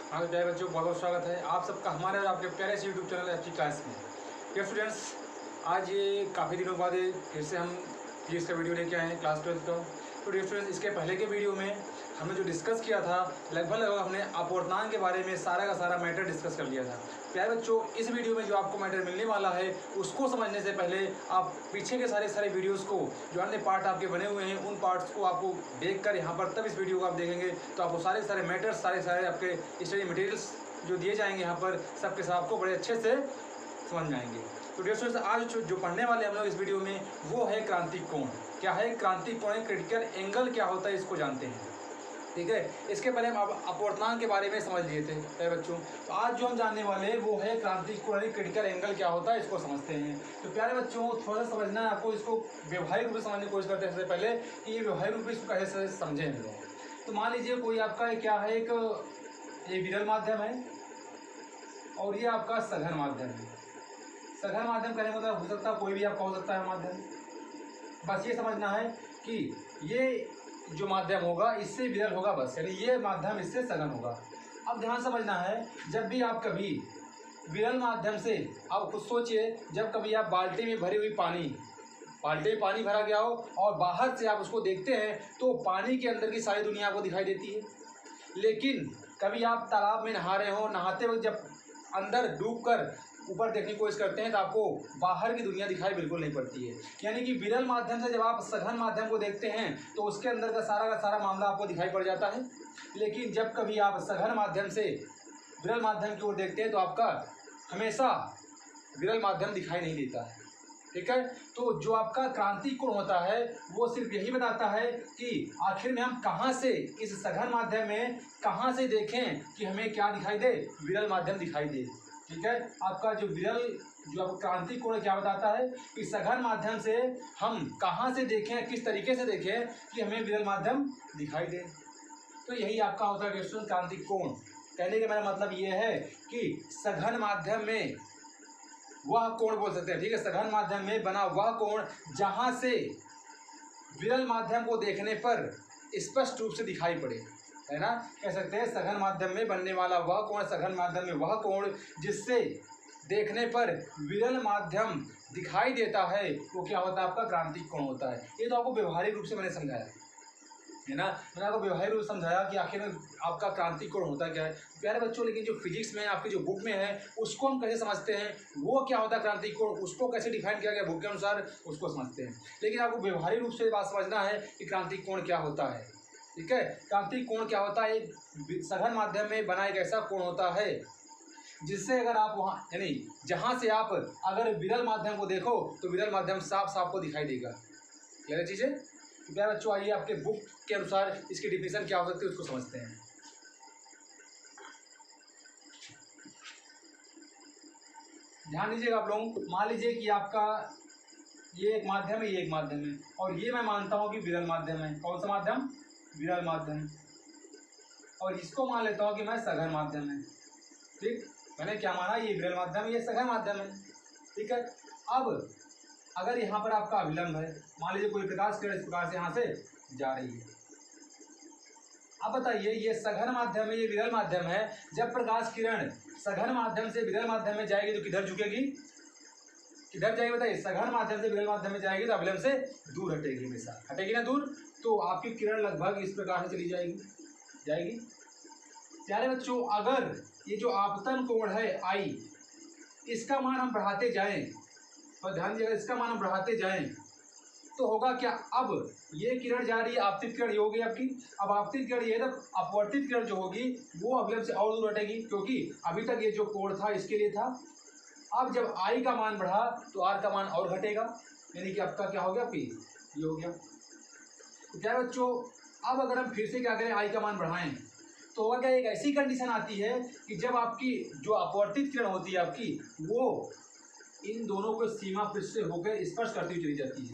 हाँ तो प्यारे बच्चों, बहुत बहुत स्वागत है आप सबका हमारे और आपके प्यारे से यूट्यूब चैनल एफटी क्लास में। डियर स्टूडेंट्स, आज ये काफ़ी दिनों बाद फिर से हम फिजिक्स का वीडियो लेके आए हैं क्लास 12 का। तो डियर स्टूडेंट्स, इसके पहले के वीडियो में हमने जो डिस्कस किया था लगभग हमने अपवर्तनांक के बारे में सारा का सारा मैटर डिस्कस कर लिया था। प्यारे बच्चों, इस वीडियो में जो आपको मैटर मिलने वाला है उसको समझने से पहले आप पीछे के सारे वीडियोस को, जो अन्य पार्ट आपके बने हुए हैं, उन पार्ट्स को आपको देखकर यहाँ पर तब इस वीडियो को आप देखेंगे तो आपको सारे मैटर्स सारे आपके स्टडी मटेरियल्स जो दिए जाएंगे यहाँ पर सबके सब आपको बड़े अच्छे से समझ में आएंगे। तो डियर स्टूडेंट्स, आज जो पढ़ने वाले हम लोग इस वीडियो में वो है क्रांतिक कोण। क्या है क्रांतिक कोण? क्रिटिकल एंगल क्या होता है इसको जानते हैं। ठीक है, इसके पहले हम अपवर्तनांक के बारे में समझ लिए थे प्यारे बच्चों। तो आज जो हम जानने वाले हैं वो है क्रांतिक कोण, क्रिटिकल एंगल क्या होता है इसको समझते हैं। तो प्यारे बच्चों, थोड़ा सा समझना है आपको, इसको व्यवहारिक रूप से समझने की कोशिश करते हैं सबसे पहले कि ये व्यवहारिक रूप से इसको कैसे समझें हम लोग। तो मान लीजिए कोई आपका क्या है, एक विरल माध्यम है और ये आपका सघन माध्यम है। सघन माध्यम कहने का मतलब हो सकता है कोई भी आपका हो सकता है माध्यम। बस ये समझना है कि ये जो माध्यम होगा इससे विरल होगा, बस यानी ये माध्यम इससे सघन होगा। अब ध्यान समझना है, जब भी आप कभी विरल माध्यम से, आप खुद सोचिए, जब कभी आप बाल्टी में भरी हुई बाल्टी में पानी भरा गया हो और बाहर से आप उसको देखते हैं तो पानी के अंदर की सारी दुनिया आपको दिखाई देती है। लेकिन कभी आप तालाब में नहा रहे हो, नहाते वक्त जब अंदर डूबकर ऊपर देखने की कोशिश करते हैं तो आपको बाहर की दुनिया दिखाई बिल्कुल नहीं पड़ती है। यानी कि विरल माध्यम से जब आप सघन माध्यम को देखते हैं तो उसके अंदर का सारा मामला आपको दिखाई पड़ जाता है। लेकिन जब कभी आप सघन माध्यम से विरल माध्यम की ओर देखते हैं तो आपका हमेशा विरल माध्यम दिखाई नहीं देता है। ठीक है, तो जो आपका क्रांतिक कोण होता है वो सिर्फ यही बताता है कि आखिर में हम कहाँ से इस सघन माध्यम में कहाँ से देखें कि हमें क्या दिखाई दे, विरल माध्यम दिखाई दे। ठीक है, आपका जो आपका क्रांतिक कोण क्या बताता है कि सघन माध्यम से हम कहाँ से देखें, किस तरीके से देखें कि हमें विरल माध्यम दिखाई दे। तो यही आपका होता है क्रांतिक कोण। कहने का मेरा मतलब ये है कि सघन माध्यम में वह कोण बोल सकते हैं। ठीक है, सघन माध्यम में बना वह कोण जहाँ से विरल माध्यम को देखने पर स्पष्ट रूप से दिखाई पड़े, है ना। कह सकते हैं सघन माध्यम में बनने वाला वह कोण, सघन माध्यम में वह कोण जिससे देखने पर विरल माध्यम दिखाई देता है, वो क्या होता है? आपका क्रांतिक कोण होता है। ये तो आपको व्यवहारिक रूप से मैंने समझाया है ना, मैंने आपको व्यवहारिक रूप से समझाया कि आखिर में आपका क्रांतिक कोण होता क्या है प्यारे बच्चों। लेकिन जो फिजिक्स में आपकी जो बुक में है उसको हम कैसे समझते हैं, वो क्या होता है क्रांतिक कोण, उसको कैसे डिफाइन किया गया बुक के अनुसार, उसको समझते हैं। लेकिन आपको व्यवहारिक रूप से बात समझना है कि क्रांतिक कोण क्या होता है। ठीक है, क्रांतिक कोण क्या होता है? सघन माध्यम में बना एक ऐसा कोण होता है जिससे अगर आप वहाँ, यानी जहाँ से आप अगर विरल माध्यम को देखो तो विरल माध्यम साफ साफ को दिखाई देगा। क्लियर चीज़ है प्यारे बच्चों। आइए आपके बुक के अनुसार इसकी डिफिनेशन क्या हो सकती है उसको समझते हैं। ध्यान दीजिएगा आप लोग, मान लीजिए कि आपका ये एक माध्यम है, ये एक माध्यम है और ये मैं मानता हूँ कि विरल माध्यम है। कौन सा माध्यम? विरल माध्यम। और इसको मान लेता हूँ कि मैं सघन माध्यम है। ठीक, मैंने क्या माना? ये विरल माध्यम है, ये सघन माध्यम है। ठीक है, अब अगर यहाँ पर आपका अभिलंब है, मान लीजिए कोई प्रकाश किरण इस प्रकार से यहाँ से जा रही है। अब बताइए, ये सघन माध्यम है, ये विरल माध्यम है। जब प्रकाश किरण सघन माध्यम से विरल माध्यम में जाएगी तो किधर झुकेगी? किधर जाएगी बताइए? सघन माध्यम से विरल माध्यम में जाएगी तो अभिलंब से दूर हटेगी, हमेशा हटेगी ना दूर, तो आपकी किरण लगभग इस प्रकार से चली जाएगी। प्यारे बच्चों, अगर ये जो आपतन कोण है I, इसका मान हम बढ़ाते जाएं, और ध्यान दीजिएगा इसका मान हम बढ़ाते जाएं तो होगा क्या? अब ये किरण जा रही है, आपतित किरण ये होगी आपकी। अब आपतित किरण ये, तब अपवर्तित किरण जो होगी वो अभिलंब से और दूर हटेगी, क्योंकि अभी तक ये जो कोण था इसके लिए था। अब जब I का मान बढ़ा तो R का मान और घटेगा, यानी कि आपका क्या हो गया? P, ये हो गया। तो क्या बच्चों, अब अगर हम फिर से क्या करें, I का मान बढ़ाएं तो होगा क्या? एक ऐसी कंडीशन आती है कि जब आपकी जो अपवर्तित किरण होती है आपकी, वो इन दोनों को सीमा पृष्ठ से होकर स्पर्श करती हुई चली जाती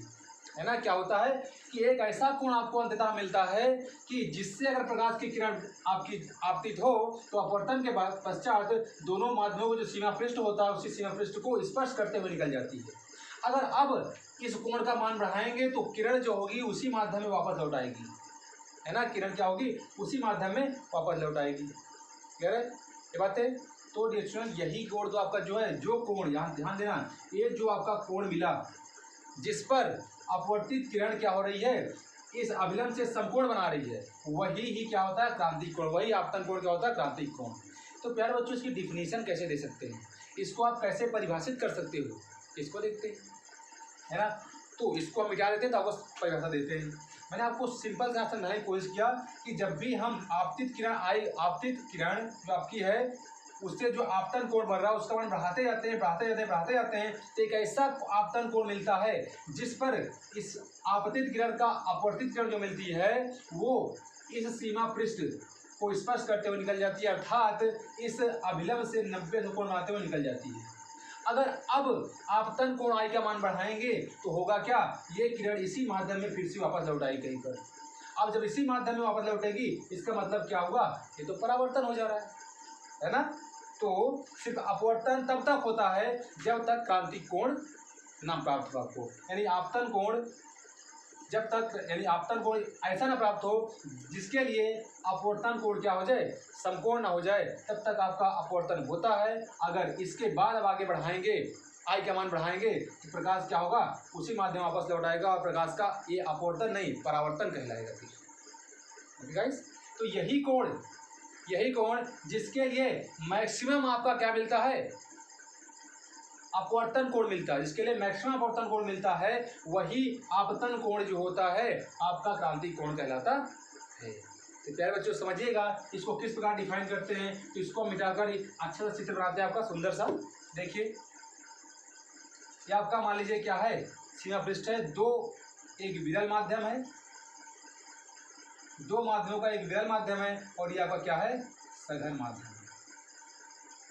है ना। क्या होता है कि एक ऐसा कोण आपको अंततः मिलता है कि जिससे अगर प्रकाश की किरण आपकी आपतित हो तो अपवर्तन के बाद पश्चात दोनों माध्यमों को जो सीमा पृष्ठ होता है उसी सीमा पृष्ठ को स्पर्श करते हुए निकल जाती है। अगर अब इस कोण का मान बढ़ाएंगे तो किरण जो होगी उसी माध्यम में वापस लौट आएगी, है ना। किरण क्या होगी? उसी माध्यम में वापस लौट आएगी। क्लियर है ये बातें। तो डियर स्टूडेंट यही कोण तो आपका जो है, जो कोण, यहाँ ध्यान देना, ये जो आपका कोण मिला जिस पर अपवर्तित किरण क्या हो रही है, इस अभिलंब से समकोण बना रही है, वही ही क्या होता है, क्रांतिक कोण। वही आपतन कोण क्या होता है, क्रांतिक कोण। तो प्यारे बच्चों इसकी डिफिनीशन कैसे दे सकते हैं, इसको आप कैसे परिभाषित कर सकते हो, इसको देखते हैं, है ना। तो इसको हम मिटा देते हैं तो आपको परिभाषा देते हैं। मैंने आपको सिंपल से समझाने की कोशिश किया कि जब भी हम आपतित किरण जो आपकी है उससे जो आपतन कोण बन रहा है उसका मान बढ़ाते जाते हैं तो एक ऐसा आपतन कोण मिलता है जिस पर इस आपतित किरण का अपवर्तित किरण जो मिलती है वो इस सीमा पृष्ठ को स्पर्श करते हुए निकल जाती है, अर्थात इस अभिलंब से 90 कोण बनाते हुए निकल जाती है। अगर अब आपतन कोण आई का मान बढ़ाएंगे तो होगा क्या, ये किरण इसी माध्यम में फिर से वापस लौट आएगी कहीं पर। अब जब इसी माध्यम में वापस लौटेगी इसका मतलब क्या होगा, ये तो परावर्तन हो जा रहा है ना। तो सिर्फ अपवर्तन तब तक होता है जब तक क्रांतिक कोण ना प्राप्त हो आपको, यानी आपतन कोण जब तक, यानी आपतन कोण ऐसा ना प्राप्त हो जिसके लिए अपवर्तन कोण क्या हो जाए, समकोण ना हो जाए, तब तक आपका अपवर्तन होता है। अगर इसके बाद अब आगे बढ़ाएंगे, आई का मान बढ़ाएंगे तो प्रकाश क्या होगा, उसी माध्यम वापस लौट आएगा और प्रकाश का ये अपवर्तन नहीं परावर्तन कहलाएगा फिर। गाइस तो यही कोण जिसके लिए मैक्सिमम आपका क्या मिलता है, अपवर्तन कोण मिलता है, जिसके लिए मैक्सिमम अपवर्तन कोण मिलता है, वही आपतन कोण जो होता है आपका क्रांतिक कोण कहलाता है। तो प्यारे बच्चों समझिएगा इसको किस प्रकार डिफाइन करते हैं। तो इसको मिटाकर अच्छा सा चित्र बनाते हैं आपका सुंदर सा। देखिए ये आपका मान लीजिए क्या है, सीमा पृष्ठ है, एक विरल माध्यम है, दो माध्यमों का एक विरल माध्यम है और ये आपका क्या है, सघन माध्यम।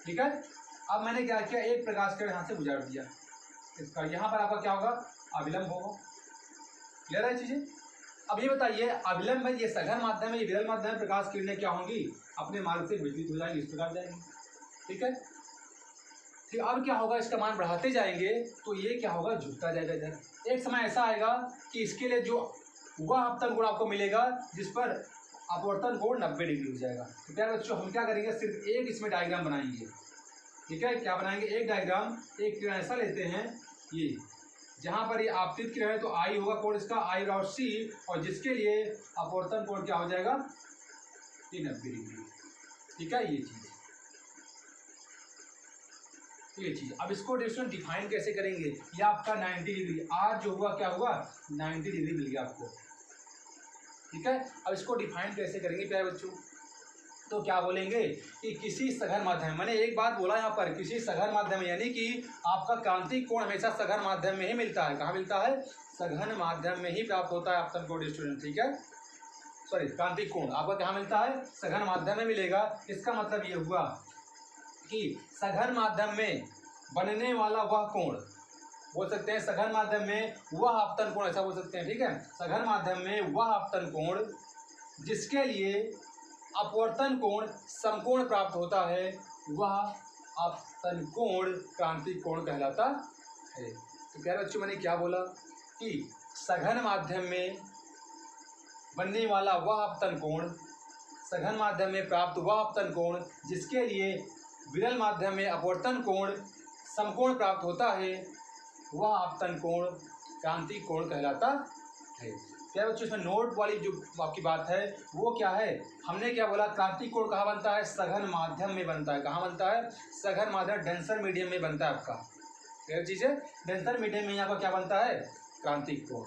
ठीक है, अब मैंने क्या किया, एक प्रकाश किरण यहाँ से गुजार दिया, इसका यहाँ पर आपका क्या होगा, अविलंब होगा। क्लियर है चीजें। अब ये बताइए अविलंब में ये सघन माध्यम है, ये विरल माध्यम है, प्रकाश किरणें क्या होंगी, अपने मार्ग से विचलित हो जाएंगी, इस प्रकार जाएंगी। ठीक है, फिर अब क्या होगा, इसका मान बढ़ाते जाएंगे तो ये क्या होगा, झुकता जाएगा इधर। एक समय ऐसा आएगा कि इसके लिए जो वह आपतन कोण आपको मिलेगा जिस पर अपवर्तन कोण 90 डिग्री हो जाएगा। तो प्यारे बच्चों हम क्या करेंगे, सिर्फ एक इसमें डायग्राम बनाएंगे। ठीक है, क्या बनाएंगे, एक डायग्राम, एक किरण ऐसा लेते हैं ये, जहाँ पर ये आपतित किरण है तो आई होगा कोण इसका आई और सी, और जिसके लिए अपवर्तन कोण क्या हो जाएगा, 90 डिग्री। ठीक है, ये चीज अब इसको डिफाइन कैसे करेंगे, ये आपका 90 डिग्री, आज जो हुआ क्या हुआ, 90 डिग्री मिल गया आपको। ठीक है, अब इसको डिफाइन कैसे करेंगे प्यारे बच्चों, तो क्या बोलेंगे कि किसी सघन माध्यम, मैंने एक बात बोला यहाँ पर, किसी सघन माध्यम में, यानी कि आपका क्रांतिक कोण हमेशा सघन माध्यम में ही मिलता है। कहाँ मिलता है, सघन माध्यम में ही प्राप्त होता है आपतन कोण स्टूडेंट। ठीक है, सॉरी क्रांतिक कोण आपका कहाँ मिलता है, सघन माध्यम में मिलेगा। इसका मतलब ये हुआ कि सघन माध्यम में बनने वाला वह कोण, बोल सकते हैं सघन माध्यम में वह आपतन कोण, ऐसा बोल सकते हैं। ठीक है, सघन माध्यम में वह आपतन कोण जिसके लिए अपवर्तन कोण समकोण प्राप्त होता है, वह आपतन कोण क्रांतिक कोण कहलाता है। तो प्यारे बच्चों मैंने क्या बोला कि सघन माध्यम में बनने वाला वह आपतन कोण, सघन माध्यम में प्राप्त वह आपतन कोण जिसके लिए विरल माध्यम में अपवर्तन कोण समकोण प्राप्त होता है, वह आपतन कोण क्रांतिक कोण कहलाता है। क्या बच्चों इसमें नोट वाली जो आपकी बात है वो क्या है, हमने क्या बोला, क्रांतिक कोण कहाँ बनता है, सघन माध्यम में बनता है। कहाँ बनता है, सघन माध्यम, डेंसर मीडियम में बनता है आपका। क्या चीज़ है, डेंसर मीडियम में यहाँ पर क्या बनता है, क्रांतिक कोण।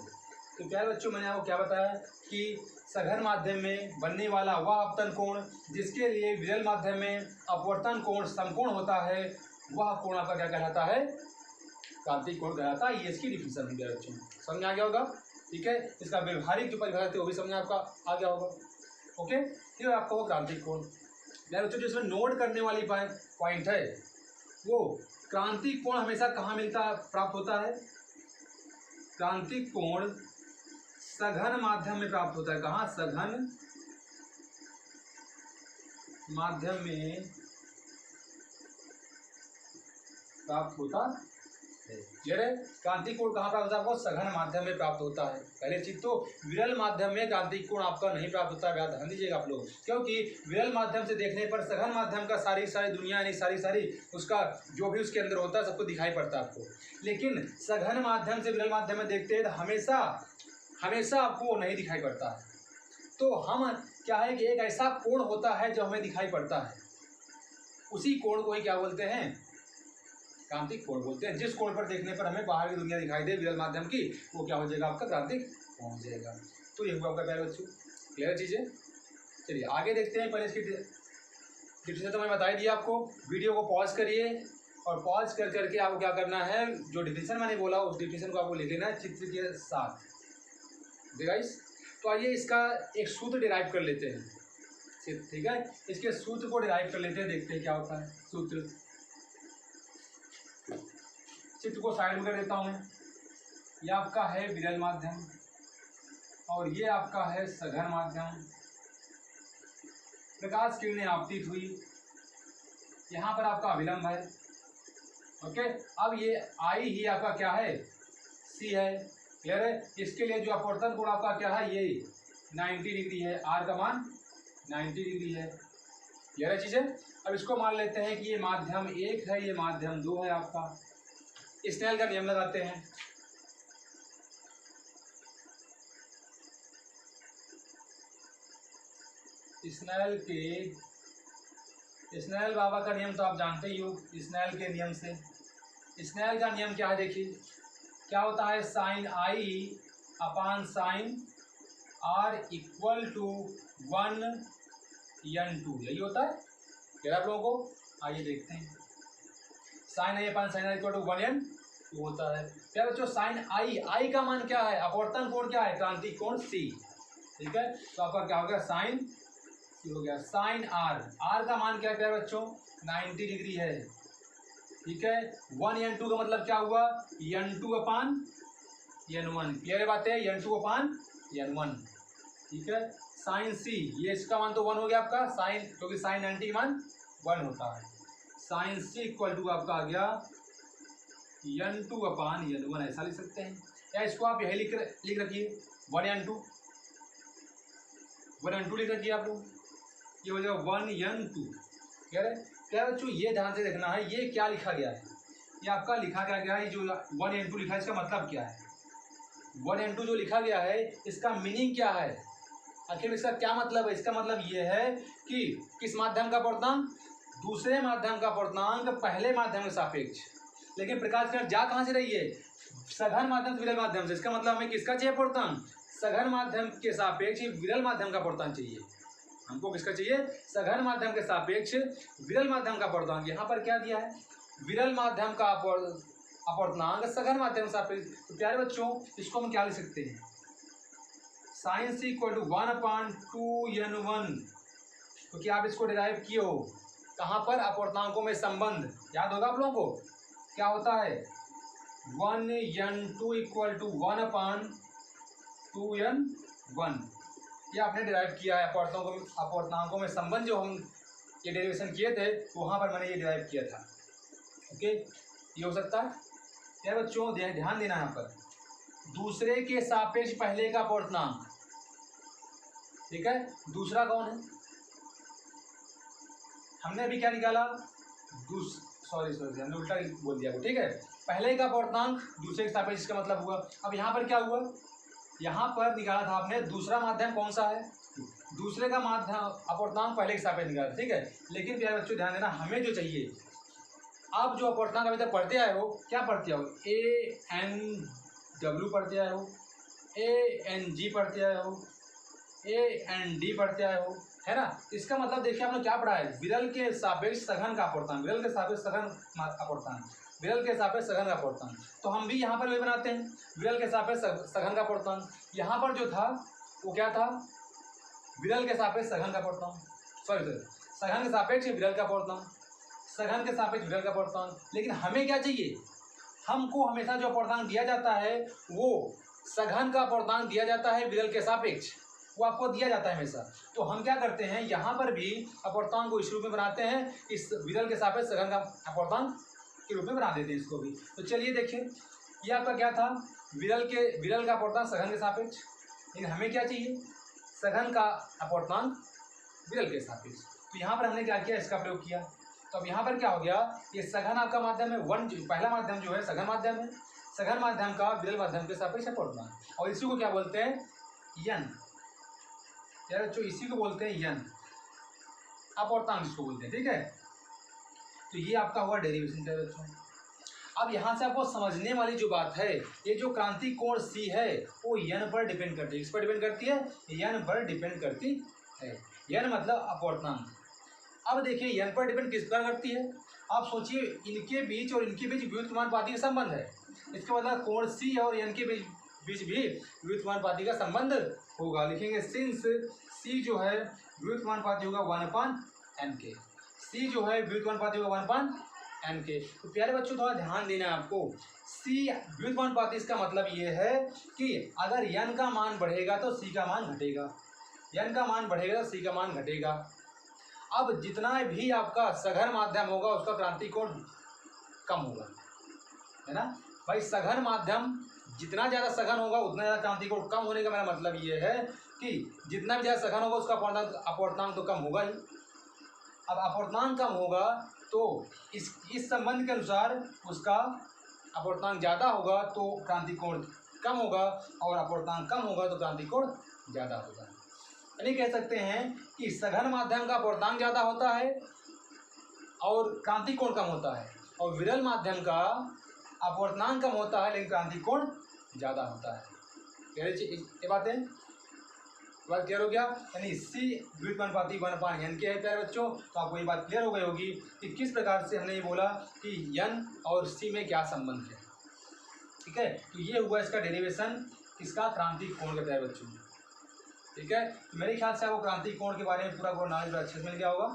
तो प्यारे बच्चों मैंने आपको क्या बताया कि सघन माध्यम में बनने वाला वह आपतन कोण जिसके लिए विरल माध्यम में अपवर्तन कोण समकोण होता है, वह कोण आपका क्या कहलाता है, क्रांतिक कोण कहलाता है। ये इसकी डिफिनेशन है प्यारे बच्चों, समझ आ गया होगा। ठीक है, इसका व्यवहारिक जो परिभाषा है वो भी समझ आपका आ गया होगा। ओके, ये आपका वो क्रांतिक कोण। प्यारे बच्चों जो इसमें नोट करने वाली पॉइंट है वो, क्रांतिक कोण हमेशा कहाँ मिलता है, प्राप्त होता है, क्रांतिक कोण सघन माध्यम में प्राप्त होता है। कहाँ, सघन माध्यम में प्राप्त होता क्लियर है। क्रांतिक कोण कहाँ प्राप्त होता है आपको? सघन माध्यम में प्राप्त होता है। पहले चीज तो विरल माध्यम में क्रांतिक कोण आपका नहीं प्राप्त होता है, याद ध्यान दीजिएगा आप लोग, क्योंकि विरल माध्यम से देखने पर सघन माध्यम का सारी दुनिया यानी सारी उसका जो भी उसके अंदर होता है सबको दिखाई पड़ता है आपको। लेकिन सघन माध्यम से विरल माध्यम में देखते हैं तो हमेशा आपको नहीं दिखाई पड़ता है। तो हम क्या है कि एक ऐसा कोण होता है जो हमें दिखाई पड़ता है, उसी कोण को ही क्या बोलते हैं? क्रांतिक कोण बोलते हैं। जिस कोण पर देखने पर हमें बाहर की दुनिया दिखाई दे विरल माध्यम की, वो क्या हो जाएगा? आपका क्रांतिक कोण हो जाएगा। तो ये हुआ आपका प्यारे बच्चों, क्लियर चीज़ें। चलिए आगे देखते हैं। पहले इसकी डिफिनेशन तो मैं बता ही दिया आपको। वीडियो को पॉज करिए और पॉज करके आपको क्या करना है, जो डिफिनेशन मैंने बोला उस डिफिनेशन को आपको लिख लेना है चित्र के साथ। गाइस तो आइए इसका एक सूत्र डिराइव कर लेते हैं, ठीक है। इसके सूत्र को डिराइव कर लेते हैं, देखते हैं क्या होता है सूत्र। चित्र को साइड में कर देता हूँ मैं। ये आपका है विरल माध्यम और ये आपका है सघन माध्यम। प्रकाश किरणें आपतित हुई, यहाँ पर आपका अभिलंब है, ओके। अब ये आई ही आपका क्या है? सी है, क्लियर है। इसके लिए जो अपवर्तन कोण आपका क्या है? ये 90 डिग्री है, आर का मान 90 डिग्री है, क्लियर है चीज़ें। अब इसको मान लेते हैं कि ये माध्यम 1 है, ये माध्यम 2 है आपका। स्नेल का नियम लगाते हैं। स्नेल बाबा का नियम तो आप जानते ही हो। स्नेल के नियम से, स्नेल का नियम क्या है देखिए, क्या होता है? Sign I upon sign R equal to 1n2, यही होता है क्या आप लोगों को? आइए देखते हैं। Sign I upon sign R equal to 1n2 होता है। क्या बच्चों? साइन आई का मान क्या है? अपवर्तन कोण क्या है? क्रांतिक कोण सी, ठीक है। तो आपका क्या हो गया? साइन सी हो गया। साइन आर का मान क्या है बच्चों? 90 डिग्री है, ठीक है। 1n2 का मतलब क्या हुआ? n2 अपान n1, क्लियर बात है, n2 अपान n1, ठीक है। साइन सी, ये इसका मान तो 1 हो गया आपका, साइन, क्योंकि साइन 90 का मान 1 होता है। साइन सी इक्वल टू आपका आ गया n2 अपान n1, ऐसा लिख सकते हैं। या इसको आप यही लिख रखिए 1n2 लिख रखिए आप लोग, ये हो जाएगा 1n2, कह रहे क्या बच्चों? ये ध्यान से देखना है, ये क्या लिखा गया है, ये आपका लिखा क्या गया है? जो 1n2 लिखा है इसका मतलब क्या है? 1n2 जो लिखा गया है इसका मीनिंग क्या है? आखिर इसका क्या मतलब है? इसका मतलब ये है कि किस माध्यम का अपवर्तनांक? दूसरे माध्यम का अपवर्तनांक पहले माध्यम के सापेक्ष। लेकिन प्रकाश किरण जा कहाँ से रही है? सघन माध्यम से विरल माध्यम से। इसका मतलब हमें किसका चाहिए अपवर्तनांक? सघन माध्यम के सापेक्ष विरल माध्यम का अपवर्तनांक चाहिए। हमको किसका चाहिए? सघन माध्यम के सापेक्ष विरल माध्यम का अपवर्तनांक। यहाँ पर क्या दिया है? विरल माध्यम का अपवर्तनांक सघन माध्यम के सापेक्ष। तो प्यारे बच्चों इसको हम क्या लिख सकते हैं? Sign C equal to 1/2n1, क्योंकि आप इसको डिराइव किए हो कहाँ पर? अपवर्तनांकों में संबंध याद होगा आप लोगों को, क्या होता है? 1n2 इक्वल टू 1/2n1, ये आपने डिराइव किया है। अपवर्तनांकों में संबंध जो हम ये डेरिवेशन किए थे वहाँ पर मैंने ये डिराइव किया था, ओके। ये हो सकता है क्या बच्चों? ध्यान देना यहाँ पर, दूसरे के सापेक्ष पहले का अपवर्तनांक, ठीक है। दूसरा कौन है? हमने अभी क्या निकाला? सॉरी हमने उल्टा बोल दिया, ठीक है। पहले का अपवर्तनांक दूसरे के सापेक्ष, इसका मतलब हुआ। अब यहाँ पर क्या हुआ? यहाँ पर निकाला था आपने दूसरा माध्यम कौन सा है? दूसरे का माध्यम अपवर्तनांक पहले के सापेक्ष निकाला, ठीक है। लेकिन प्यारे बच्चों ध्यान देना, हमें जो चाहिए, आप जो अपवर्तनांक अभी तक पढ़ते आए हो, क्या पढ़ते हो? ANW पढ़ते आए हो, ANG पढ़ते आए हो, AND पढ़ते आए हो, है ना। इसका मतलब देखिए आपने क्या पढ़ा है? विरल के सापेक्ष सघन का अपवर्तनांक, विरल के सापेक्ष सघन अपवर्तनांक, विरल के सापेक्ष सघन का अपवर्तनांक। तो हम भी यहाँ पर वही बनाते हैं, विरल के सापेक्ष सघन का अपवर्तनांक। यहाँ पर जो था वो क्या था? विरल के सापेक्ष सघन का अपवर्तनांक, सॉरी सघन के सापेक्ष विरल का अपवर्तनांक, सघन के सापेक्ष विरल का अपवर्तनांक। लेकिन हमें क्या चाहिए? हमको हमेशा जो अपवर्तनांक दिया जाता है वो सघन का अपवर्तनांक दिया जाता है विरल के सापेक्ष, वो आपको दिया जाता है हमेशा। तो हम क्या करते हैं, यहाँ पर भी अपवर्तनांक को इस रूप में बनाते हैं, इस विरल के सापेक्ष सघन का अपवर्तनांक के रूप में बना देते हैं इसको भी। तो चलिए देखिए, ये आपका क्या था, विरल का अपूर्णांक सघन के सापेक्ष, लेकिन हमें क्या चाहिए, सघन का अपूर्णांक विरल के सापेक्ष। तो यहाँ पर हमने क्या किया, इसका प्रयोग किया। तो अब यहाँ पर क्या हो गया, ये सघन आपका माध्यम है, पहला माध्यम जो है सघन माध्यम है, सघन माध्यम का विरल माध्यम के सापेक्ष अपूर्णांक, और इसी को क्या बोलते हैं, यन। यार जो इसी को बोलते हैं यन, अपूर्णांक जिसको बोलते हैं, ठीक है। तो ये आपका हुआ डेरिवेशन का बच्चों। अब यहाँ से आपको समझने वाली जो बात है, ये जो क्रांति कोण सी है वो यन पर डिपेंड करती है। किस पर डिपेंड करती है, यन पर डिपेंड करती है। यन मतलब अपूर्णांक। अब देखिए यन पर डिपेंड किस पर करती है, आप सोचिए इनके बीच और इनके बीच व्युत्क्रमानुपाती का संबंध है, इसका मतलब कोण सी और यन के बीच भी व्युत्क्रमानुपाती का संबंध होगा। लिखेंगे सिंस सी जो है व्युत्क्रमानुपाती होगा 1/n के, सी जो है व्युत्क्रमानुपाती होगा 1/n के। तो प्यारे बच्चों थोड़ा ध्यान देना है आपको, सी व्युत्क्रमानुपाती इसका मतलब ये है कि अगर यन का मान बढ़ेगा तो सी का मान घटेगा, यन का मान बढ़ेगा तो सी का मान घटेगा। अब जितना भी आपका सघन माध्यम होगा उसका क्रांति कोण कम होगा, है ना भाई। सघन माध्यम जितना ज़्यादा सघन होगा उतना ज़्यादा क्रांति कोण कम होने का मेरा मतलब ये है कि जितना भी ज़्यादा सघन होगा उसका अपूर्णांक तो कम होगा ही। अब अपूर्णांक कम होगा तो इस संबंध के अनुसार उसका अपूर्णांक ज़्यादा होगा तो क्रांति कोण कम होगा, और अपूर्णांक कम होगा तो क्रांति कोण ज़्यादा होगा। यानी कह सकते हैं कि सघन माध्यम का अपूर्णांक ज़्यादा होता है और क्रांति कोण कम होता है, और विरल माध्यम का अपूर्णांक कम होता है लेकिन क्रांति कोण ज़्यादा होता है। ये बात क्लियर हो गया। यानी सी व्युत्क्रमानुपाती 1/n के है प्यारे बच्चों। तो आपको ये बात क्लियर हो गई होगी कि किस प्रकार से हमने ये बोला कि यन और सी में क्या संबंध है, ठीक है। तो ये हुआ इसका डेरिवेशन, इसका क्रांति कोण का प्यारे बच्चों, ठीक है। तो मेरे ख्याल से आपको क्रांति कोण के बारे में पूरा नॉलेज अच्छे से मिल गया होगा,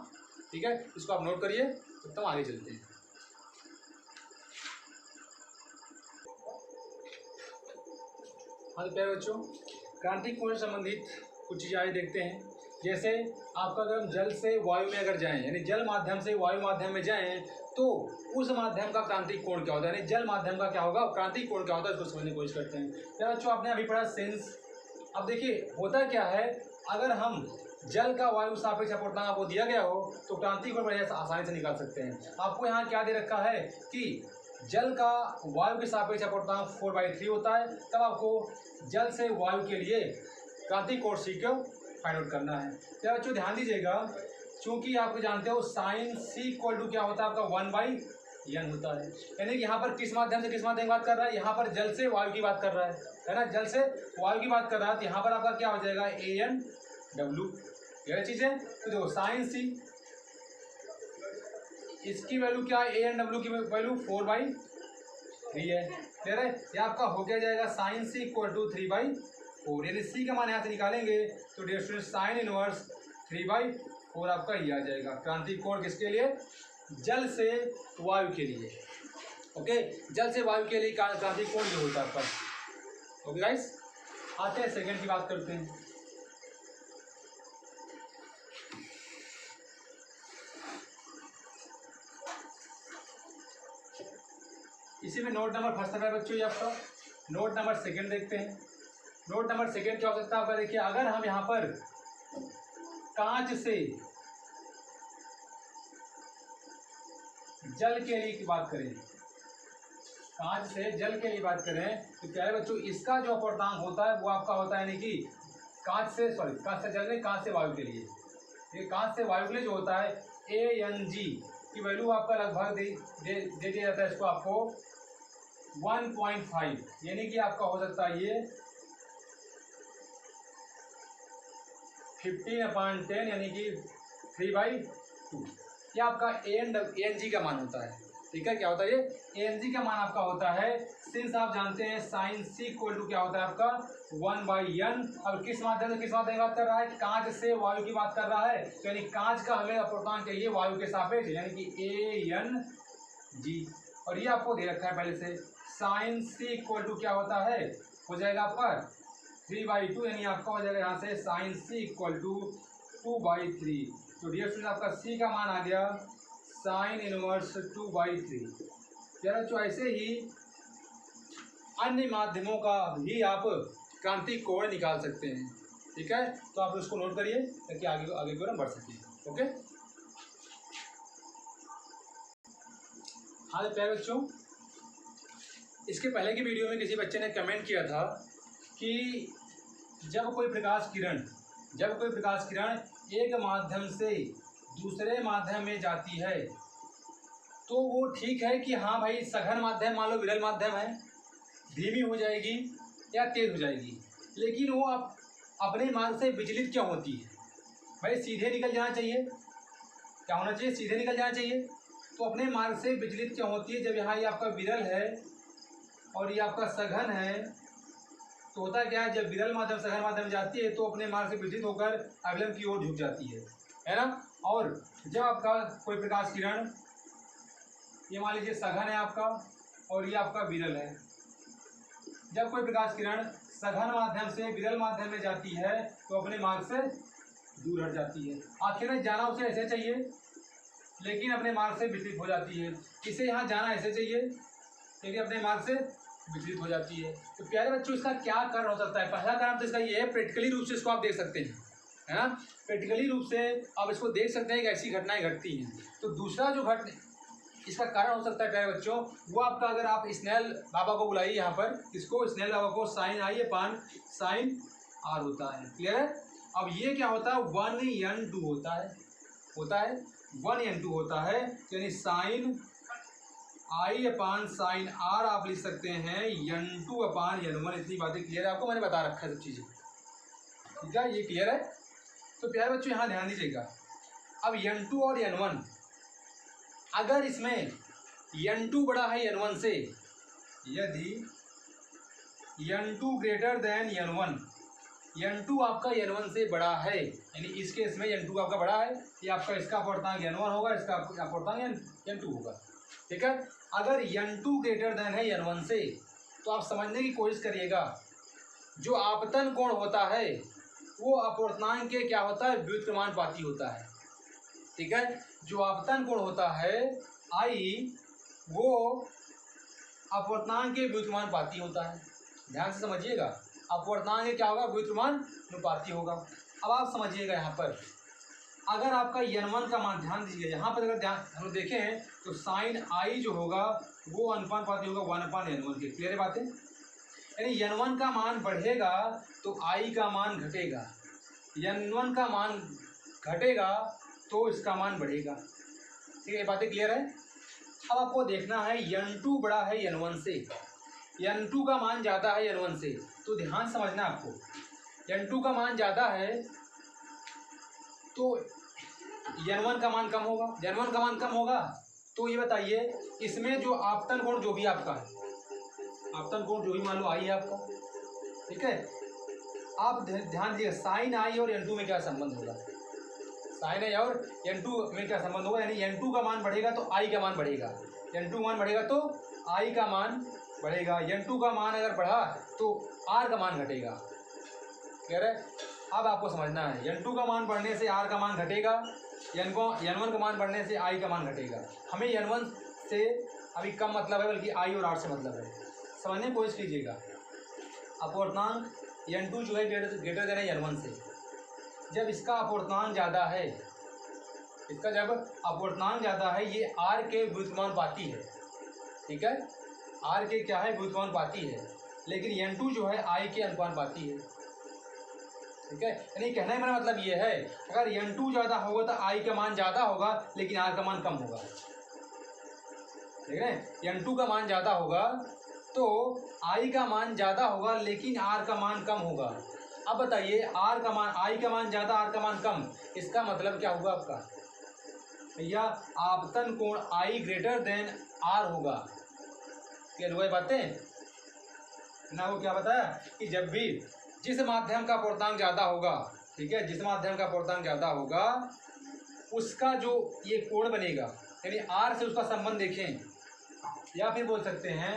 ठीक है। इसको आप नोट करिए, तो आगे चलते हैं। हाँ तो प्यारे बच्चों, क्रांति कोण से संबंधित कुछ चीज़ें आगे देखते हैं। जैसे आपका अगर हम जल से वायु में अगर जाएं, यानी जल माध्यम से वायु माध्यम में जाएं, तो उस माध्यम का क्रांति कोण क्या होता है, यानी जल माध्यम का क्या होगा, क्रांति कोण क्या होता है, इसको समझने की कोशिश करते हैं। प्यारे बच्चों आपने अभी पढ़ा सेंस। अब देखिए होता क्या है, अगर हम जल का वायु सापेक्ष अपूर्णांक आपको दिया गया हो तो क्रांति कोण बड़े आसानी से निकाल सकते हैं। आपको यहाँ क्या दे रखा है कि जल का वायु के सापेक्ष अपूर्णांक 4/3 होता है, तब आपको जल से वायु के लिए क्रांति कोण सी को फाइंड आउट करना है। तो बच्चों ध्यान दीजिएगा, चूंकि आप जानते हो साइन सी इक्वल टू क्या होता है आपका 1/n होता है। यानी कि यहाँ पर किस माध्यम से किस माध्यम की बात कर रहा है, यहाँ पर जल से वायु की बात कर रहा है ना, जल से वायु की बात कर रहा है। तो यहाँ पर आपका क्या हो जाएगा ANW, यह चीज़ है। तो देखो साइन सी, इसकी वैल्यू क्या है, ANW की वैल्यू 4/3 है, क्लियर है। ये आपका हो क्या जाएगा, साइन सी इक्वल टू 3/4, यानी सी का मान यहाँ से निकालेंगे तो डियर स्टूडेंट साइन इनवर्स 3/4 आपका ये आ जाएगा। क्रांति कोण किसके लिए, जल से वायु के लिए, ओके। जल से वायु के लिए क्रांति कोण जो होता है आपका, ओके गाइस। आते हैं सेकंड की बात करते हैं। इसी में नोट नंबर फर्स्ट है बच्चों, ये आपका नोट नंबर सेकंड देखते हैं। नोट नंबर सेकंड क्या हो सकता है आपका, देखिए अगर हम यहाँ पर कांच से जल के लिए की बात करें, कांच से जल के लिए बात करें तो प्यारे बच्चों इसका जो अपूर्णांक होता है वो आपका होता है, यानी कि कांच से जल नहीं, कांच से वायु के लिए, ये कांच से वायु के लिए जो होता है ANG की वैल्यू आपका लगभग दे दिया जाता है इसको आपको 1.5, यानी कि आपका हो सकता है ये 15/10 यानी कि 3/2, ये आपका ANG का मान होता है, ठीक है। क्या होता है ये ANG का मान आपका होता है, सिंस आप जानते हैं साइन सी इक्वल टू क्या होता है आपका 1/n। अब किस माध्यम से किस माध्यम की बात कर रहा है, कांच से वायु की बात कर रहा है, तो यानी कांच का हमें अपूर्णांक चाहिए वायु के सापेक्ष, यानी कि ANG, और ये आपको दे रखा है पहले से। साइन सी इक्वल टू क्या होता है, हो जाएगा आपका 3/2, यानी आपका हो जाएगा यहाँ से साइन सी इक्वल टू 2/3। तो डियर स्टूडेंट आपका सी का मान आ गया साइन इनवर्स 2/3, यार जो ऐसे ही अन्य माध्यमों का भी आप क्रांतिक कोण निकाल सकते हैं। ठीक है, तो आप उसको नोट करिए ताकि आगे आगे की ओर हम बढ़ सकें। ओके, हाँ प्यारे बच्चों, इसके पहले की वीडियो में किसी बच्चे ने कमेंट किया था कि जब कोई प्रकाश किरण एक माध्यम से दूसरे माध्यम में जाती है तो वो ठीक है कि हाँ भाई सघन माध्यम मान लो विरल माध्यम है, धीमी हो जाएगी या तेज हो जाएगी, लेकिन वो अपने मार्ग से विचलित क्यों होती है? भाई सीधे निकल जाना चाहिए, क्या होना चाहिए? सीधे निकल जाना चाहिए। तो अपने मार्ग से विचलित क्यों होती है? जब यहाँ ये आपका विरल है और ये आपका सघन है तो होता क्या है, जब विरल माध्यम सघन माध्यम जाती है तो अपने मार्ग से विचलित होकर अगलम की ओर झुक जाती है ना। और जब आपका कोई प्रकाश किरण, ये मान लीजिए सघन है आपका और ये आपका विरल है, जब कोई प्रकाश किरण सघन माध्यम से विरल माध्यम में जाती है तो अपने मार्ग से दूर हट जाती है। आखिर में जाना उसे ऐसे चाहिए लेकिन अपने मार्ग से विचलित हो जाती है, इसे यहाँ जाना ऐसे चाहिए लेकिन अपने मार्ग से विचलित हो जाती है। तो प्यारे बच्चों, इसका क्या कारण हो सकता है? पहला कारण तो इसका ये है, प्रैक्टिकली रूप से इसको आप देख सकते हैं, है ना। प्रैक्टिकली रूप से आप इसको देख सकते हैं कि ऐसी घटनाएं घटती हैं। तो दूसरा जो इसका कारण हो सकता है प्यारे बच्चों, वो आपका, अगर आप स्नेल बाबा को बुलाइए यहाँ पर, इसको स्नेल बाबा को sign I upon sign R होता है। क्लियर है? अब ये क्या होता है, 1n2 होता है 1n2 होता है, यानी sign I upon sign R आप लिख सकते हैं n2 अपान n1। इतनी बातें क्लियर है आपको, मैंने बता रखा है सब चीज़ें। ठीक है, ये क्लियर है? तो प्यारे बच्चों यहाँ ध्यान दीजिएगा, अब n2 और n1, अगर इसमें n2 बड़ा है n1 से, यदि n2 greater than n1, n2 आपका n1 से बड़ा है, यानी इस केस में n2 आपका बड़ा है, ये आपका इसका अपूर्णांक n1 होगा, इसका अपूर्णांक n2 होगा। ठीक है, अगर n2 ग्रेटर देन है n1 से, तो आप समझने की कोशिश करिएगा, जो आपतन कोण होता है वो अपूर्णांक के क्या होता है, व्युत्क्रमानुपाती होता है। ठीक है, जो आपतन कोण होता है आई, वो अपूर्णांक के व्युत्क्रमानुपाती होता है। ध्यान से समझिएगा, अपवर्तनांक क्या होगा, व्युत्क्रमानुपाती होगा। अब आप समझिएगा, यहाँ पर अगर आपका n1 का मान, ध्यान दीजिए यहाँ पर, अगर ध्यान हम देखें तो साइन आई जो होगा वो अनुपाती होगा 1/n1 के। क्लियर बात है? यानी n1 का मान बढ़ेगा तो आई का मान घटेगा, n1 का मान घटेगा तो इसका मान बढ़ेगा। ठीक है, ये बातें क्लियर है? अब आपको देखना है n2 बड़ा है n1 से, n2 का मान ज़्यादा है n1 से, तो ध्यान समझना आपको, n2 का मान ज़्यादा है तो n1 का मान कम होगा, n1 का मान कम होगा तो ये बताइए इसमें जो आपतन कोण जो भी आपका है, आपतन कोण जो भी मान लो आई है आपका, ठीक है, आप ध्यान दीजिए साइन आई और n2 में क्या संबंध होगा, साइन आई और n2 में क्या संबंध होगा, यानी n2 का मान बढ़ेगा तो आई का मान बढ़ेगा, n2 मान बढ़ेगा तो आई का मान बढ़ेगा, n2 का मान अगर बढ़ा तो r का मान घटेगा। कह रहे, अब आपको समझना है, n2 का मान बढ़ने से r का मान घटेगा, n1 का मान बढ़ने से i का मान घटेगा। हमें n1 से अभी कम मतलब है, बल्कि i और r से मतलब है। समझने की कोशिश कीजिएगा, अपवर्तनांक n2 जो है ग्रेटर देन है n1 से, जब इसका अपवर्तनांक ज़्यादा है, इसका जब अपवर्तनांक ज़्यादा है, ये r के व्युत्क्रमानुपाती है। ठीक है, r के क्या है, व्युत्क्रमानुपाती है, लेकिन n2 जो है i के अनुपाती है। ठीक है, यानी कहने का मतलब ये है, अगर n2 ज़्यादा होगा तो i का मान ज़्यादा होगा लेकिन r का मान कम होगा। ठीक है, n2 का मान ज़्यादा होगा तो i का मान ज़्यादा होगा लेकिन r का मान कम होगा। अब बताइए, r का मान, i का मान ज़्यादा, r का मान कम, इसका मतलब क्या होगा आपका भैया, आपतन कोण i ग्रेटर देन r होगा। क्या हुआ बातें ना? वो क्या बताया कि जब भी जिस माध्यम का अपवर्तनांक ज़्यादा होगा, ठीक है, जिस माध्यम का अपवर्तनांक ज़्यादा होगा उसका जो ये कोण बनेगा, यानी r से उसका संबंध देखें, या फिर बोल सकते हैं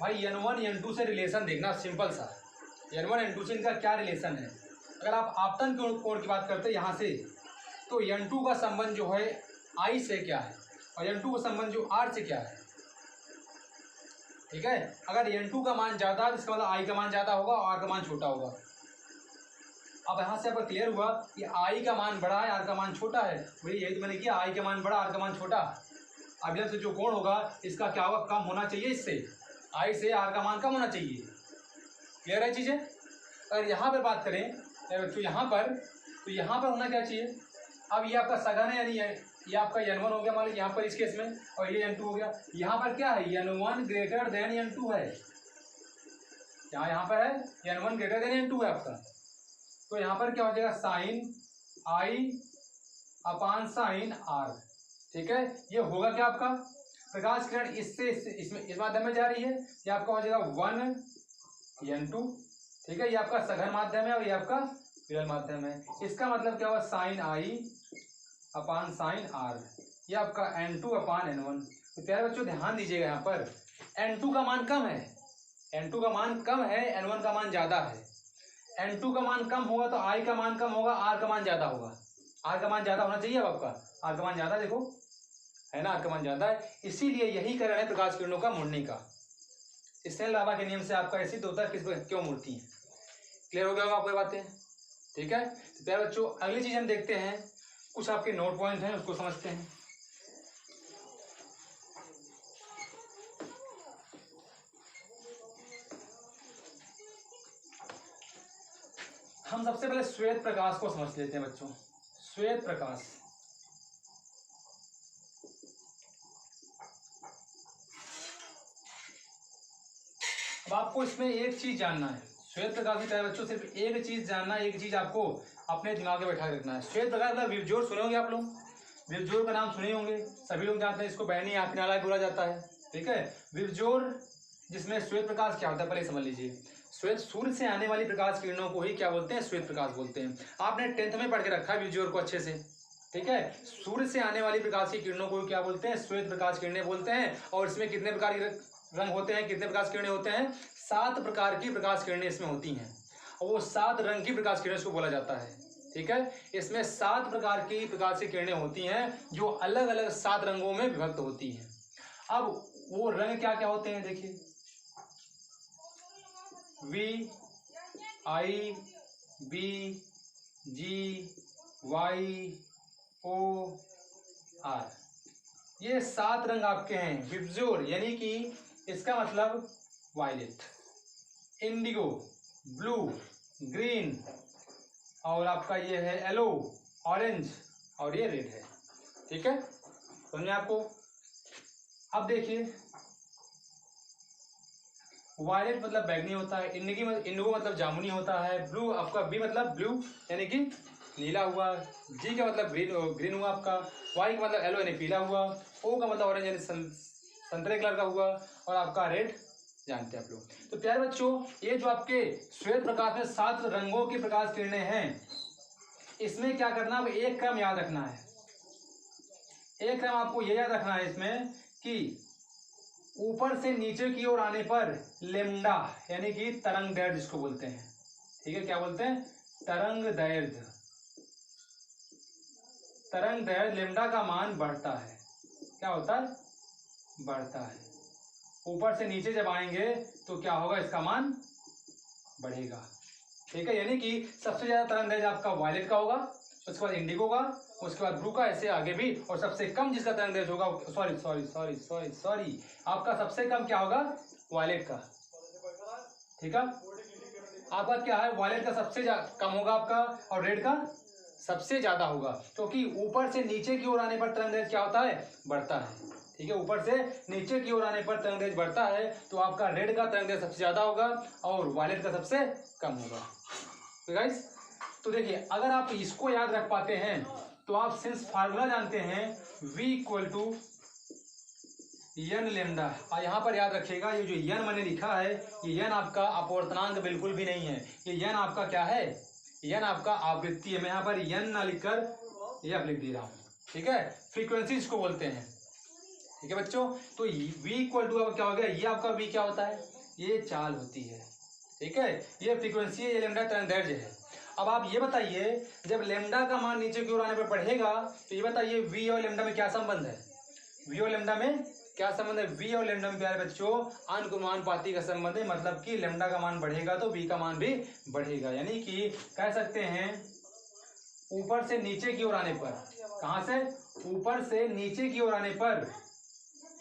भाई n1 n2 से रिलेशन देखना, सिंपल सा, n1 n2 से इनका क्या रिलेशन है। अगर आप आपतन कोण की बात करते हैं यहाँ से, तो n2 का संबंध जो है i से क्या है और n2 का संबंध जो r से क्या है, ठीक है। अगर n2 का मान ज़्यादा है तो इसका मतलब i का मान ज़्यादा होगा और r का मान छोटा होगा। अब यहाँ से आपको क्लियर हुआ कि i का मान बड़ा है, r का मान छोटा है। वही यही तो मैंने किया, i का मान बड़ा, r का मान छोटा। अब यहाँ से जो कोण होगा इसका क्या होगा, कम होना चाहिए इससे, i से r का मान कम होना चाहिए। क्लियर है चीज़ें। अगर यहाँ पर बात करें तो यहाँ पर, तो यहाँ पर होना क्या चाहिए, अब ये आपका सघन है, यानी ये आपका n1 हो गया मान लीजिए यहाँ पर इस केस में, और ये n2 हो गया। यहाँ पर क्या है, n1 ग्रेटर देन n2 है, यहाँ पर है n1 ग्रेटर देन n2 है आपका। तो यहाँ पर क्या हो जाएगा, sign i upon sign r। ठीक है, ये होगा क्या आपका, प्रकाश किरण इससे इसमें इस माध्यम में जा रही है, ये आपका हो जाएगा 1n2। ठीक है, ये आपका सघन माध्यम है और ये आपका विरल माध्यम है। इसका मतलब क्या हुआ, sign i upon sign r, ये आपका n2 अपान n1। तो प्यारे बच्चों ध्यान दीजिएगा, यहाँ पर n2 का मान कम है, n2 का मान कम है, n1 का मान ज़्यादा है। n2 का मान कम होगा तो i का मान कम होगा, r का मान ज़्यादा होगा। r का मान ज़्यादा होना चाहिए, अब आपका r का मान ज़्यादा देखो है ना, r का मान ज़्यादा है, इसीलिए यही कारण है प्रकाश किरणों का मुड़ने का। स्नेल-लाबा के नियम से आपका ऐसी तो होता है, किस क्यों मुड़ती है। क्लियर हो गया होगा आपको ये बातें। ठीक है, तो प्यारे बच्चों अगली चीज़ हम देखते हैं, कुछ आपके नोट पॉइंट हैं उसको समझते हैं। हम सबसे पहले श्वेत प्रकाश को समझ लेते हैं बच्चों। श्वेत प्रकाश, अब आपको इसमें एक चीज जानना है, श्वेत प्रकाश में क्या है बच्चों, सिर्फ एक चीज जानना है, एक चीज आपको अपने दिमाग में बैठा रखना है। श्वेत प्रकाश मतलब विबज्योर सुने होंगे आप लोग, विबज्योर का नाम सुने होंगे, सभी लोग जानते हैं, इसको बैनी आंखनालय बोला जाता है। ठीक है, विबज्योर जिसमें श्वेत प्रकाश क्या होता है पहले समझ लीजिए। श्वेत सूर्य से आने वाली प्रकाश किरणों को ही क्या बोलते हैं, श्वेत प्रकाश बोलते हैं। आपने 10th में पढ़ के रखा है विबज्योर को अच्छे से। ठीक है, सूर्य से आने वाली प्रकाश की किरणों को क्या बोलते हैं, श्वेत प्रकाश किरणें बोलते हैं। और इसमें कितने प्रकार के रंग होते हैं, कितने प्रकाश किरणें होते हैं, 7 प्रकार की प्रकाश किरणें इसमें होती हैं, और वो 7 रंग की प्रकाश किरणें इसको बोला जाता है। ठीक है, इसमें 7 प्रकार की प्रकाश की किरणें होती हैं जो अलग अलग 7 रंगों में विभक्त होती हैं। अब वो रंग क्या क्या होते हैं देखिए, V, I, B, G, Y, O, R, ये 7 रंग आपके हैं विबज्योर, यानी कि इसका मतलब वायलेट, इंडिगो, ब्लू, ग्रीन, और आपका ये है येलो, ऑरेंज, और ये रेड है। ठीक है, समझे आपको। अब देखिए, वायलेट मतलब बैगनी होता है, इंडिगो मतलब जामुनी होता है, ब्लू आपका बी मतलब ब्लू यानी कि नीला हुआ, जी का मतलब ग्रीन हुआ आपका, वाई का मतलब येलो यानी पीला हुआ, ओ का मतलब ऑरेंज यानी संतरे कलर का हुआ, और आपका रेड जानते हैं आप लोग। तो प्यारे बच्चों ये जो आपके श्वेत प्रकाश में 7 रंगों की प्रकाश किरणें हैं, इसमें क्या करना है, एक क्रम याद रखना है। एक क्रम आपको ये याद रखना है इसमें कि ऊपर से नीचे की ओर आने पर लेमडा यानी कि तरंग दैर्घ्य जिसको बोलते हैं। ठीक है, क्या बोलते हैं, तरंग दैर्घ्य। तरंग दैर्घ्य लेमडा का मान बढ़ता है, क्या होता है, बढ़ता है। ऊपर से नीचे जब आएंगे तो क्या होगा, इसका मान बढ़ेगा। ठीक है, यानी कि सबसे ज्यादा तरंग दैर्घ्य आपका वायलेट का होगा, उसके बाद इंडिगो का, उसके बाद ब्लू का, ऐसे आगे भी, और सबसे कम जिसका तरंग दैर्घ्य होगा, सॉरी आपका सबसे कम क्या होगा, वायलेट का। ठीक है, आपका क्या है, वायलेट का सबसे कम होगा आपका, और रेड का सबसे ज्यादा होगा, क्योंकि ऊपर से नीचे की ओर आने पर तरंग दैर्घ्य क्या होता है, बढ़ता है। ठीक है, ऊपर से नीचे की ओर आने पर तरंग दैर्घ्य बढ़ता है, तो आपका रेड का तरंग दैर्घ्य सबसे ज्यादा होगा और वायलेट का सबसे कम होगा। तो गाइस, तो देखिए अगर आप इसको याद रख पाते हैं तो आप सिंस फार्मूला जानते हैं V = n लेमडा, और यहाँ पर याद रखिएगा ये जो n मैंने लिखा है, ये n आपका अपवर्तनांक बिल्कुल भी नहीं है, ये n आपका क्या है, n आपका आवृत्ति है। मैं यहाँ पर n ना लिखकर ये आप लिख दे रहा हूँ। ठीक है, फ्रीक्वेंसी इसको बोलते हैं। ठीक है बच्चों, तो V = क्या हो गया, ये आपका V क्या होता है, ये चाल होती है। ठीक है, ये फ्रीक्वेंसी है, ये लेमडा तरंग दैर्घ्य है। अब आप ये बताइए, जब लेमडा का मान नीचे की ओर आने पर बढ़ेगा तो ये बताइए V और लेमडा में क्या संबंध है, V और लेमडा में क्या संबंध है, v और लैम्डा में प्यारे बच्चों अनुमानुपाती का संबंध है, मतलब कि लैम्डा का मान बढ़ेगा तो v का मान भी बढ़ेगा। यानी कि कह सकते हैं ऊपर से नीचे की ओर आने पर, कहां से, ऊपर से नीचे की ओर आने पर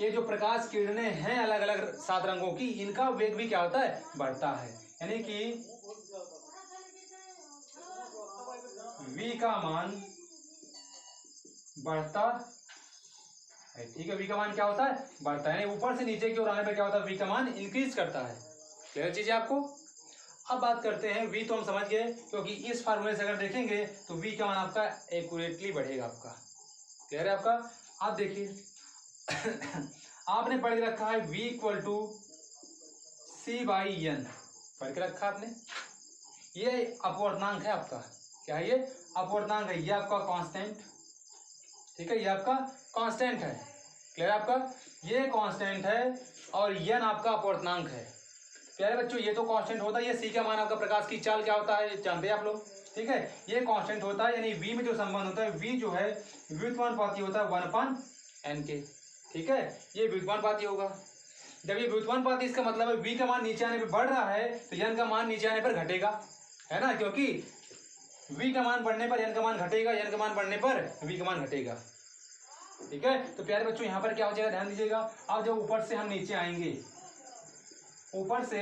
ये जो प्रकाश किरणें हैं अलग अलग 7 रंगों की, इनका वेग भी क्या होता है, बढ़ता है। यानी कि v का मान बढ़ता है, ठीक है, v का मान क्या होता है, बढ़ता है। यानी ऊपर से नीचे की ओर आने पर क्या होता है, v का मान इंक्रीज करता है। क्लियर चीज है आपको। अब बात करते हैं v तो हम समझ गए, क्योंकि इस फार्मूले से अगर देखेंगे तो v का मान आपका एक्यूरेटली बढ़ेगा आपका। क्लियर है आपका। आप देखिए आपने पढ़ के रखा है v इक्वल टू c/n, पढ़ के रखा आपने, ये अपवर्तनांक है आपका। क्या है ये, अपवर्तनांक है, ये आपका कांस्टेंट, ठीक है, ये आपका कांस्टेंट है। क्लियर आपका, ये कांस्टेंट है और n आपका अपवर्तनांक है। प्यारे बच्चों ये तो कांस्टेंट होता है, ये c का मान आपका प्रकाश की चाल क्या होता है जानते हैं आप लोग, ठीक है, ये कांस्टेंट होता है। यानी v में जो संबंध होता है, v जो है व्युत्क्रमानुपाती होता है 1/n के, ठीक है, ये व्युत्क्रमानुपाती होगा। जब ये व्युत्क्रमानुपाती इसका मतलब है v का मान नीचे आने पर बढ़ रहा है तो n का मान नीचे आने पर घटेगा, है ना, क्योंकि v का मान बढ़ने पर n का मान घटेगा, n का मान बढ़ने पर v का मान घटेगा। ठीक है, तो प्यारे बच्चों यहाँ पर क्या हो जाएगा, ध्यान दीजिएगा। अब जब ऊपर से हम नीचे आएंगे, ऊपर से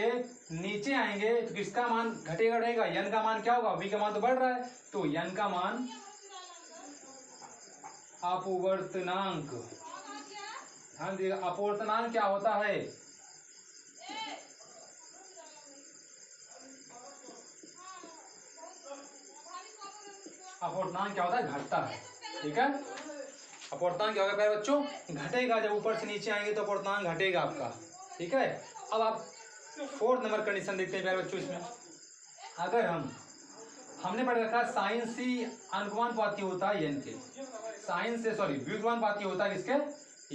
नीचे आएंगे तो किसका मान घटेगा, बढ़ेगा, n का मान क्या होगा, v का मान तो बढ़ रहा है तो n का मान अपवर्तनांक, ध्यान दीजिएगा, अपवर्तनांक क्या होता है, अपवर्तनांक क्या होता है, घटता है। ठीक है, अपवर्तनांक क्या होगा प्यारे बच्चों, घटेगा। जब ऊपर से नीचे आएंगे तो अपवर्तनांक घटेगा आपका। ठीक है, अब आप 4 नंबर कंडीशन देखते हैं प्यारे बच्चों। इसमें अगर हमने पढ़ रखा साइन सी अनुमानुपाती होता है n के, साइन से सॉरी व्युत्क्रमानुपाती होता है किसके,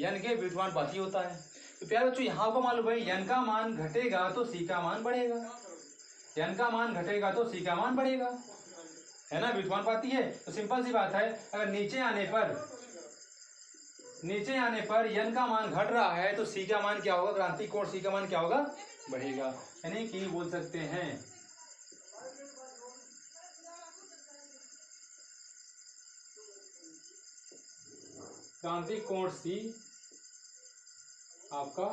n के व्युत्क्रमानुपाती होता है। तो प्यारे बच्चों यहाँ को मालूम है n का मान घटेगा तो c का मान बढ़ेगा, n का मान घटेगा तो c का मान बढ़ेगा, है ना, व्युत्क्रमानुपाती है। तो सिंपल सी बात है, अगर नीचे आने पर n का मान घट रहा है तो c का मान क्या होगा, क्रांति कोण c का मान क्या होगा, बढ़ेगा। यानी कि बोल सकते हैं क्रांति कोण c आपका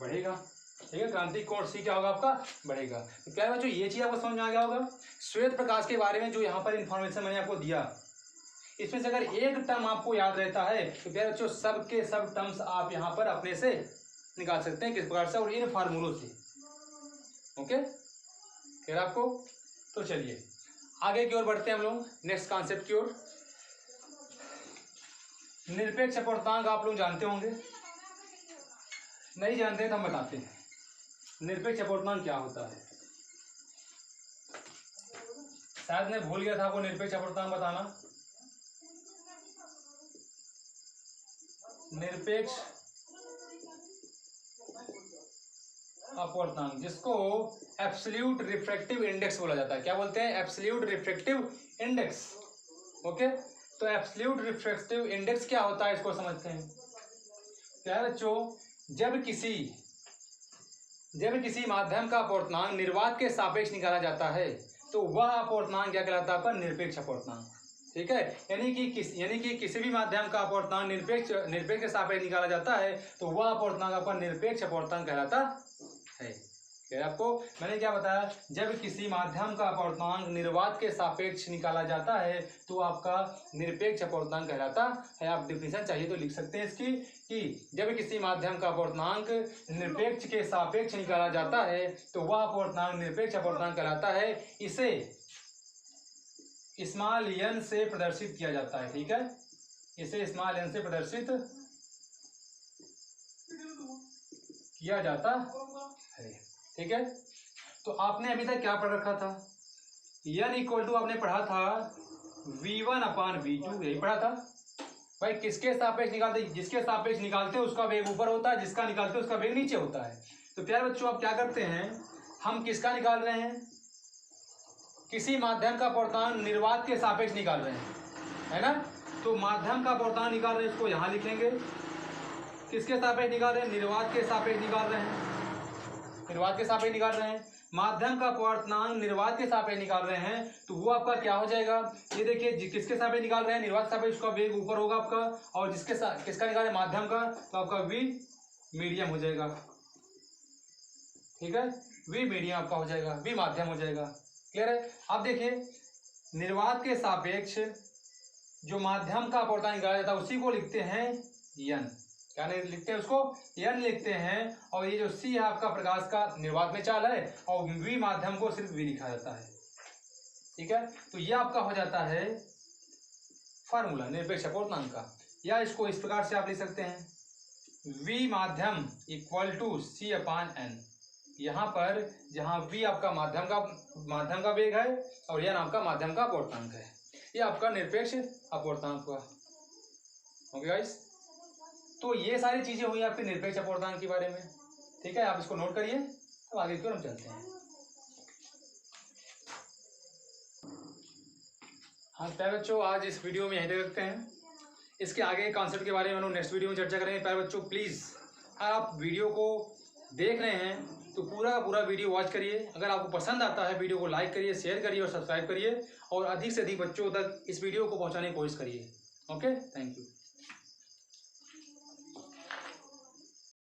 बढ़ेगा। ठीक है, क्रांति कोण c क्या होगा आपका, बढ़ेगा। तो प्यारे बच्चों ये चीज आपको समझ में आ गया होगा। श्वेत प्रकाश के बारे में जो यहाँ पर इंफॉर्मेशन मैंने आपको दिया, इसमें से अगर एक टर्म आपको याद रहता है तो प्यारे बच्चों सब के सब टर्म्स आप यहाँ पर अपने से निकाल सकते हैं, किस प्रकार से, और इन फार्मूलों से। ओके, फिर आपको, तो चलिए आगे की ओर बढ़ते हैं हम लोग, नेक्स्ट कॉन्सेप्ट की ओर। निरपेक्ष अपवर्तनांक आप लोग जानते होंगे, नहीं जानते तो हम बताते हैं निरपेक्ष अपवर्तनांक क्या होता है। शायद मैं भूल गया था आपको निरपेक्ष अपवर्तनांक बताना। निरपेक्ष अपवर्तनांक जिसको एब्सोल्यूट रिफ्रैक्टिव इंडेक्स बोला जाता है, क्या बोलते हैं, एब्सोल्यूट रिफ्रैक्टिव इंडेक्स। ओके, तो एब्सोल्यूट रिफ्रैक्टिव इंडेक्स क्या होता है इसको समझते हैं। क्या है बच्चों, जब किसी माध्यम का अपवर्तनांक निर्वात के सापेक्ष निकाला जाता है तो वह अपवर्तनांक क्या कहलाता है आपका, निरपेक्ष अपवर्तनांक। ठीक है, यानी कि किसी भी माध्यम का अपवर्तनांक निरपेक्ष के सापेक्ष निकाला जाता है तो वह अपवर्तनांक आपका निरपेक्ष अपवर्तनांक कहलाता है। फिर आपको मैंने क्या बताया, जब किसी माध्यम का अपवर्तनांक निर्वात के सापेक्ष निकाला जाता है तो आपका निरपेक्ष अपवर्तनांक कहलाता है। आप डिफिनेशन चाहिए तो लिख सकते हैं इसकी, कि जब किसी माध्यम का अपवर्तनांक निरपेक्ष के सापेक्ष निकाला जाता है तो वह अपवर्तनांक निरपेक्ष अपवर्तनांक कहलाता है। इसे स्मॉल n से प्रदर्शित किया जाता है। ठीक है, इसे स्मॉल n से प्रदर्शित किया जाता है। ठीक है, तो आपने अभी तक क्या पढ़ रखा था, n इक्वल टू आपने पढ़ा था v1/v2, यही पढ़ा था भाई। किसके सापेक्ष निकालते, जिसके सापेक्ष निकालते हैं उसका वेग ऊपर होता है, जिसका निकालते हैं उसका वेग नीचे होता है। तो प्यारे बच्चों आप क्या करते हैं, हम किसका निकाल रहे हैं, किसी माध्यम का अपवर्तनांक निर्वात के सापेक्ष निकाल रहे हैं, है ना। तो माध्यम का अपवर्तनांक निकाल रहे हैं, इसको यहाँ लिखेंगे। किसके सापेक्ष निकाल रहे हैं? निर्वात के सापेक्ष निकाल रहे हैं, निर्वात के सापेक्ष निकाल रहे हैं। माध्यम का अपवर्तनांक निर्वात के सापेक्ष निकाल रहे हैं, तो वो आपका क्या हो जाएगा? ये देखिए, किसके सापेक्ष निकाल रहे हैं? निर्वात सापेक्ष, उसका वेग ऊपर होगा आपका, और जिसके साथ किसका निकाल रहे हैं? माध्यम का, तो आपका वी मीडियम हो जाएगा। ठीक है, वी मीडियम आपका हो जाएगा, वी माध्यम हो जाएगा। क्लियर है? अब देखिए, निर्वात के सापेक्ष जो माध्यम का अपवर्तनांक निकाला जाता है उसी को लिखते हैं यन। क्या नहीं लिखते हैं? उसको यन लिखते हैं। और ये जो सी है आपका प्रकाश का निर्वात में चाल है, और वी माध्यम को सिर्फ वी लिखा जाता है। ठीक है, तो ये आपका हो जाता है फार्मूला निरपेक्ष अपवर्तनांक का। या इसको इस प्रकार से आप लिख सकते हैं, वी माध्यम equal to C upon N. यहाँ पर जहाँ वी आपका माध्यम का वेग है और एन आपका माध्यम का अपवर्तनांक है, ये आपका निरपेक्ष अपवर्तनांक हुआ। ओके गाइस, तो ये सारी चीजें हुई आपके निरपेक्ष अपवर्तनांक के बारे में। ठीक है, आप इसको नोट करिए, तो आगे की ओर हम चलते हैं। हाँ प्यारे बच्चों, आज इस वीडियो में यहीं तक रखते हैं। इसके आगे कॉन्सेप्ट के बारे में हम लोग नेक्स्ट वीडियो में चर्चा करेंगे। प्यारे बच्चों प्लीज़, आप वीडियो को देख रहे हैं तो पूरा वीडियो वॉच करिए। अगर आपको पसंद आता है वीडियो को लाइक करिए, शेयर करिए और सब्सक्राइब करिए, और अधिक से अधिक बच्चों तक इस वीडियो को पहुंचाने की कोशिश करिए। Okay, thank you.